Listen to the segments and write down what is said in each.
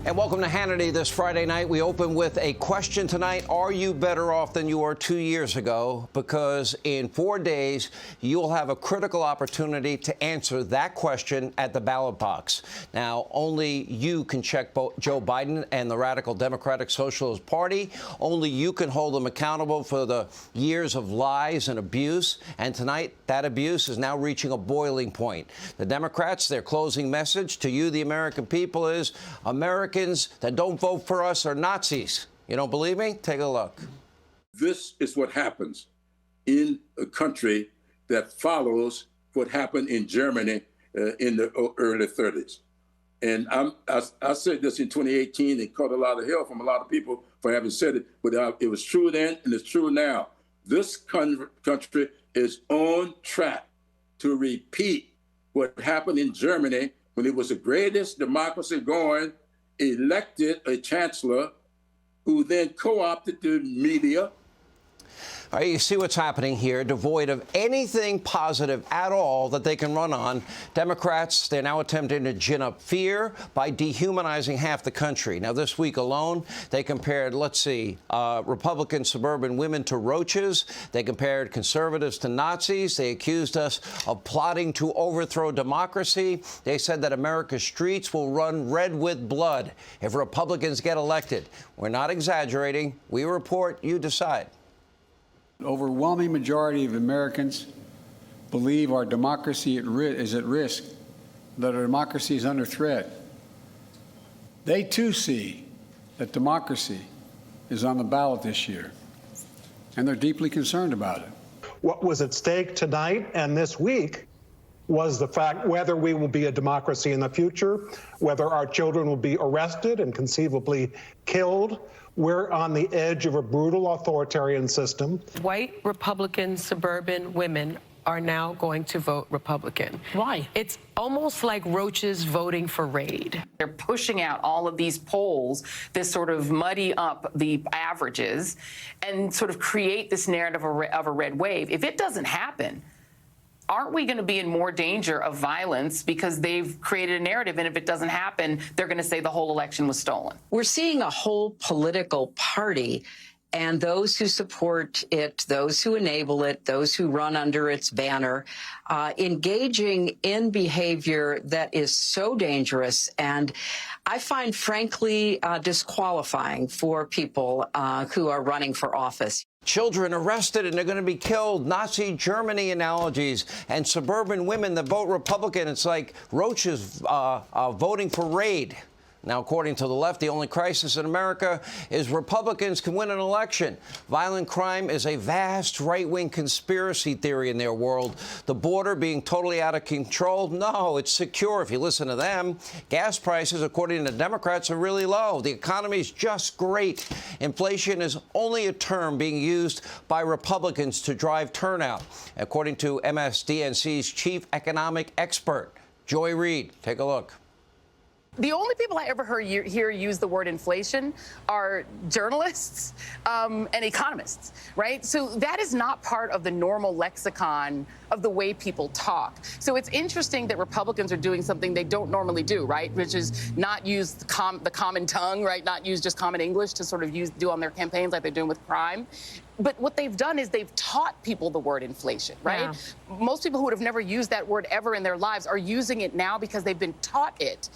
And welcome to Hannity this Friday night. We open with a question tonight. Are you better off than you were 2 years ago? Because in 4 days, you'll have a critical opportunity to answer that question at the ballot box. Now, only you can check Joe Biden and the radical Democratic Socialist Party. Only you can hold them accountable for the years of lies and abuse. And tonight, that abuse is now reaching a boiling point. The Democrats, their closing message to you, the American people, is Americans that don't vote for us are Nazis. You don't believe me? Take a look. This is what happens in a country that follows what happened in Germany in the early 30s. And I said this in 2018 and caught a lot of hell from a lot of people for having said it, but it was true then and it's true now. This country is on track to repeat what happened in Germany when it was the greatest democracy going, elected a chancellor who then co-opted the media. All right, you see what's happening here, devoid of anything positive at all that they can run on. Democrats, they're now attempting to gin up fear by dehumanizing half the country. Now, this week alone, they compared, Republican suburban women to roaches. They compared conservatives to Nazis. They accused us of plotting to overthrow democracy. They said that America's streets will run red with blood if Republicans get elected. We're not exaggerating. We report, you decide. An overwhelming majority of Americans believe our democracy is at risk, that our democracy is under threat. They, too, see that democracy is on the ballot this year, and they're deeply concerned about it. What was at stake tonight and this week was the fact whether we will be a democracy in the future, whether our children will be arrested and conceivably killed. We're on the edge of a brutal authoritarian system. White Republican suburban women are now going to vote Republican. Why? It's almost like roaches voting for Raid. They're pushing out all of these polls, this sort of muddy up the averages, and sort of create this narrative of a red wave. If it doesn't happen, aren't we going to be in more danger of violence because they've created a narrative, and if it doesn't happen, they're going to say the whole election was stolen? We're seeing a whole political party, and those who support it, those who enable it, those who run under its banner, engaging in behavior that is so dangerous and I find, frankly, disqualifying for people who are running for office. Children arrested and they're going to be killed. Nazi Germany analogies and suburban women that vote Republican. It's like roaches voting for Raid. Now, according to the left, the only crisis in America is Republicans can win an election. Violent crime is a vast right-wing conspiracy theory in their world. The border being totally out of control? No, it's secure if you listen to them. Gas prices, according to Democrats, are really low. The economy is just great. Inflation is only a term being used by Republicans to drive turnout, according to MSDNC's chief economic expert, Joy Reid. Take a look. The only people I ever hear use the word inflation are journalists and economists, right? So that is not part of the normal lexicon of the way people talk. So it's interesting that Republicans are doing something they don't normally do, right? Which is not use the common tongue, right? Not use just common English to sort of do on their campaigns like they're doing with crime. But what they've done is they've taught people the word inflation, right? Yeah. Most people who would have never used that word ever in their lives are using it now because they've been taught it.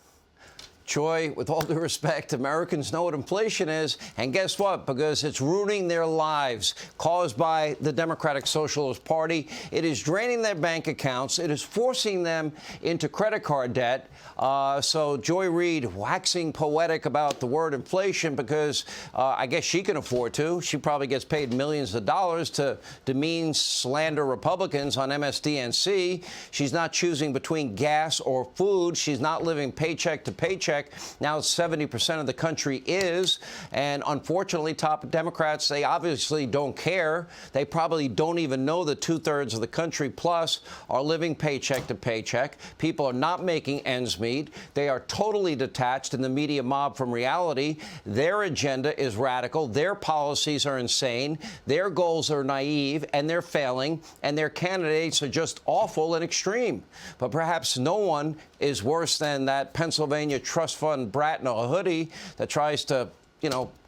Joy, with all due respect, Americans know what inflation is, and guess what? Because it's ruining their lives, caused by the Democratic Socialist Party. It is draining their bank accounts. It is forcing them into credit card debt. So Joy Reid waxing poetic about the word inflation because I guess she can afford to. She probably gets paid millions of dollars to demean, slander Republicans on MSDNC. She's not choosing between gas or food. She's not living paycheck to paycheck. Now 70% of the country is, and unfortunately, top Democrats, they obviously don't care. They probably don't even know that 2/3 of the country plus are living paycheck to paycheck. People are not making ends meet. They are totally detached in the media mob from reality. Their agenda is radical. Their policies are insane. Their goals are naive, and they're failing, and their candidates are just awful and extreme. But perhaps no one is worse than that Pennsylvania trust fund brat in a hoodie that tries to,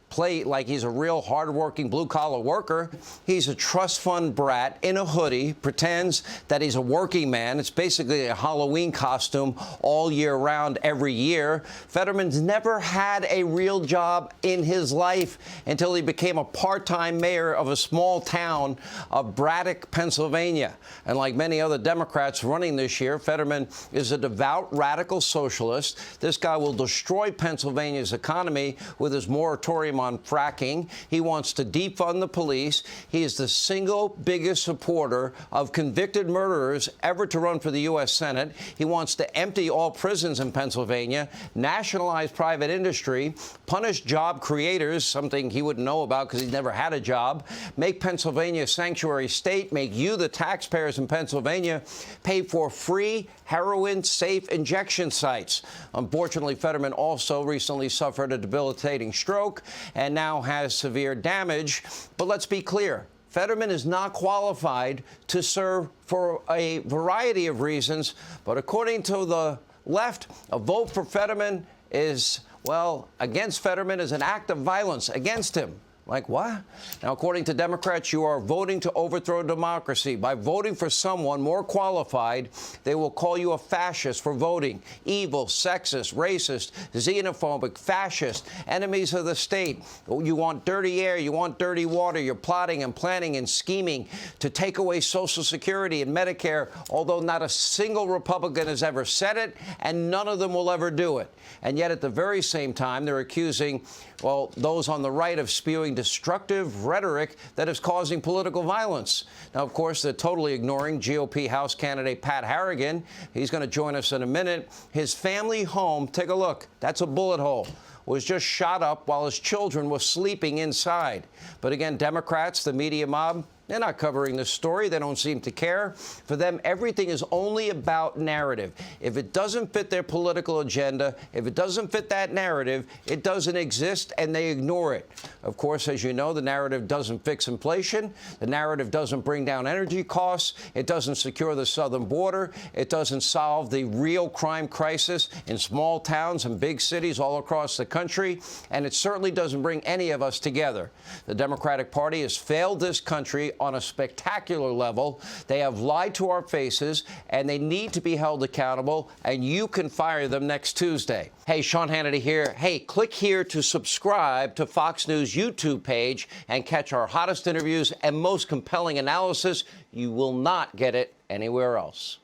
play like he's a real hardworking blue-collar worker. He's a trust fund brat in a hoodie, pretends that he's a working man. It's basically a Halloween costume all year round, every year. Fetterman's never had a real job in his life until he became a part-time mayor of a small town of Braddock, Pennsylvania. And like many other Democrats running this year, Fetterman is a devout radical socialist. This guy will destroy Pennsylvania's economy with his moratorium on fracking. He wants to defund the police. He is the single biggest supporter of convicted murderers ever to run for the U.S. Senate. He wants to empty all prisons in Pennsylvania, nationalize private industry, punish job creators, something he wouldn't know about because he's never had a job, make Pennsylvania a sanctuary state, make you, the taxpayers in Pennsylvania, pay for free heroin-safe injection sites. Unfortunately, Fetterman also recently suffered a debilitating stroke and now has severe damage. But let's be clear. Fetterman is not qualified to serve for a variety of reasons. But according to the left, a vote for Fetterman is, well, against Fetterman is an act of violence against him. Like what? Now, according to Democrats, you are voting to overthrow democracy. By voting for someone more qualified, they will call you a fascist for voting. Evil, sexist, racist, xenophobic, fascist, enemies of the state. You want dirty air. You want dirty water. You're plotting and planning and scheming to take away Social Security and Medicare, although not a single Republican has ever said it, and none of them will ever do it. And yet, at the very same time, they're accusing, well, those on the right of spewing destructive rhetoric that is causing political violence. Now, of course, they're totally ignoring GOP House candidate Pat Harrigan. He's going to join us in a minute. His family home, take a look, that's a bullet hole, was just shot up while his children were sleeping inside. But again, Democrats, the media mob, they're not covering this story. They don't seem to care. For them, everything is only about narrative. If it doesn't fit their political agenda, if it doesn't fit that narrative, it doesn't exist, and they ignore it. Of course, as you know, the narrative doesn't fix inflation. The narrative doesn't bring down energy costs. It doesn't secure the southern border. It doesn't solve the real crime crisis in small towns and big cities all across the country. And it certainly doesn't bring any of us together. The Democratic Party has failed this country on a spectacular level. They have lied to our faces, and they need to be held accountable, and you can fire them next Tuesday. Hey, Sean Hannity here. Hey, click here to subscribe to Fox News YouTube page and catch our hottest interviews and most compelling analysis. You will not get it anywhere else.